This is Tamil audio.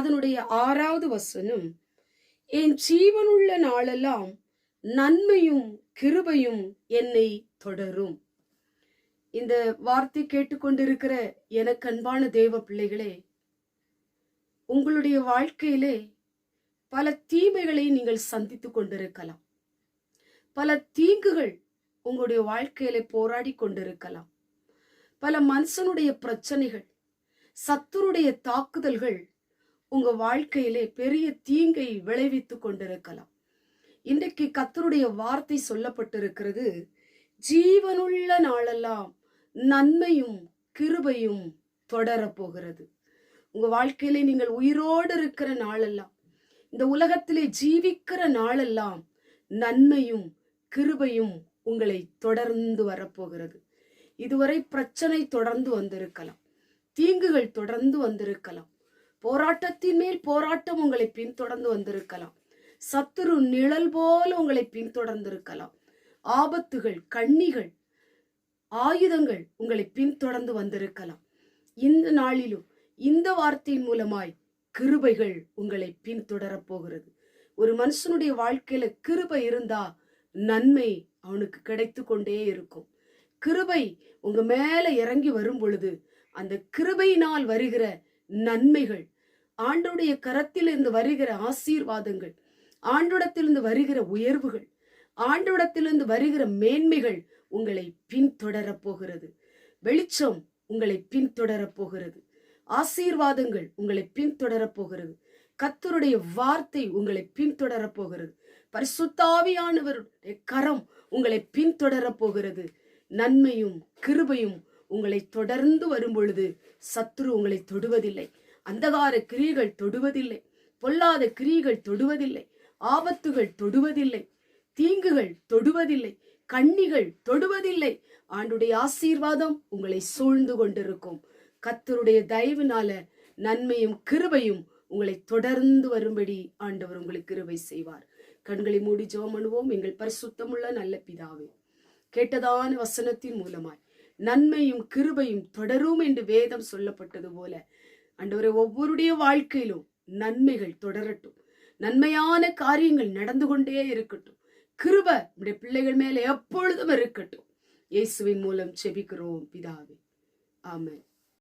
அதனுடைய 6வது வசனம், என் ஜீவனுள்ள நாளெல்லாம் நன்மையும் கிருபையும் என்னை தொடரும். இந்த வார்த்தை கேட்டுக்கொண்டிருக்கிற எனக்கு அன்பான தேவ பிள்ளைகளே, உங்களுடைய வாழ்க்கையிலே பல தீமைகளை நீங்கள் சந்தித்துக் கொண்டிருக்கலாம். பல தீங்குகள் உங்களுடைய வாழ்க்கையிலே போராடி கொண்டிருக்கலாம். பல மனுஷனுடைய பிரச்சனைகள், சத்துருடைய தாக்குதல்கள் உங்க வாழ்க்கையிலே பெரிய தீங்கை விளைவித்துக் கொண்டிருக்கலாம். இன்றைக்கு கர்த்தருடைய வார்த்தை சொல்லப்பட்டிருக்கிறது, ஜீவனுள்ள நாளெல்லாம் நன்மையும் கிருபையும் தொடரப்போகிறது. உங்க வாழ்க்கையிலே நீங்கள் உயிரோடு இருக்கிற நாளெல்லாம், இந்த உலகத்திலே ஜீவிக்கிற நாளெல்லாம் நன்மையும் கிருபையும் உங்களை தொடர்ந்து வரப்போகிறது. இதுவரை பிரச்சனை தொடர்ந்து வந்திருக்கலாம், தீங்குகள் தொடர்ந்து வந்திருக்கலாம், போராட்டத்தின் மேல் போராட்டம் உங்களை பின்தொடர்ந்து வந்திருக்கலாம், சத்துரு நிழல் போல உங்களை பின்தொடர்ந்திருக்கலாம், ஆபத்துகள், கண்ணிகள், ஆயுதங்கள் உங்களை பின்தொடர்ந்து வந்திருக்கலாம். இந்த நாளிலும் இந்த வார்த்தையின் மூலமாய் கிருபைகள் உங்களை பின்தொடரப் போகிறது. ஒரு மனுஷனுடைய வாழ்க்கையில கிருபை இருந்தா நன்மை அவனுக்கு கிடைத்து கொண்டே இருக்கும். கிருபை உங்க மேல இறங்கி வரும் பொழுது அந்த கிருபையினால் வருகிற நன்மைகள், ஆண்டவருடைய கரத்திலிருந்து வருகிற ஆசீர்வாதங்கள், ஆண்டவரிடத்திலிருந்து வருகிற உயர்வுகள், ஆண்டவரிடத்திலிருந்து வருகிற மேன்மைகள் உங்களை பின்தொடரப் போகிறது. வெளிச்சம் உங்களை பின்தொடரப் போகிறது. ஆசீர்வாதங்கள் உங்களை பின்தொடரப் போகிறது. கர்த்தருடைய வார்த்தை உங்களை பின்தொடரப் போகிறது. பரிசுத்த ஆவியானவருடைய கரம் உங்களை பின்தொடரப் போகிறது. நன்மையும் கிருபையும் உங்களை தொடர்ந்து வரும் பொழுது சத்துரு உங்களை தொடுவதில்லை, அந்தகார கிரியைகள் தொடுவதில்லை, பொல்லாத கிரியைகள் தொடுவதில்லை, ஆபத்துகள் தொடுவதில்லை, தீங்குகள் தொடுவதில்லை, கண்ணிகள் தொடுவதில்லை. ஆண்டுடைய ஆசீர்வாதம் உங்களை சூழ்ந்து கொண்டிருக்கும். கர்த்தருடைய தயவினால நன்மையும் கிருபையும் உங்களை தொடர்ந்து வரும்படி ஆண்டவர் உங்களுக்கு கிருபை செய்வார். கண்களை மூடி ஜெபம் பண்ணுவோம். எங்கள் பரிசுத்தமுள்ள நல்ல பிதாவே, கேட்டதான வசனத்தின் மூலமாய் நன்மையும் கிருபையும் தொடரும் என்று வேதம் சொல்லப்பட்டது போல ஆண்டவரே, ஒவ்வொருடைய வாழ்க்கையிலும் நன்மைகள் தொடரட்டும், நன்மையான காரியங்கள் நடந்து கொண்டே இருக்கட்டும். கிருபை நம்முடைய பிள்ளைகள் மேல எப்பொழுதும் இருக்கட்டும். இயேசுவின் மூலம் ஜெபிக்கிறோம் பிதாவே, ஆமென்.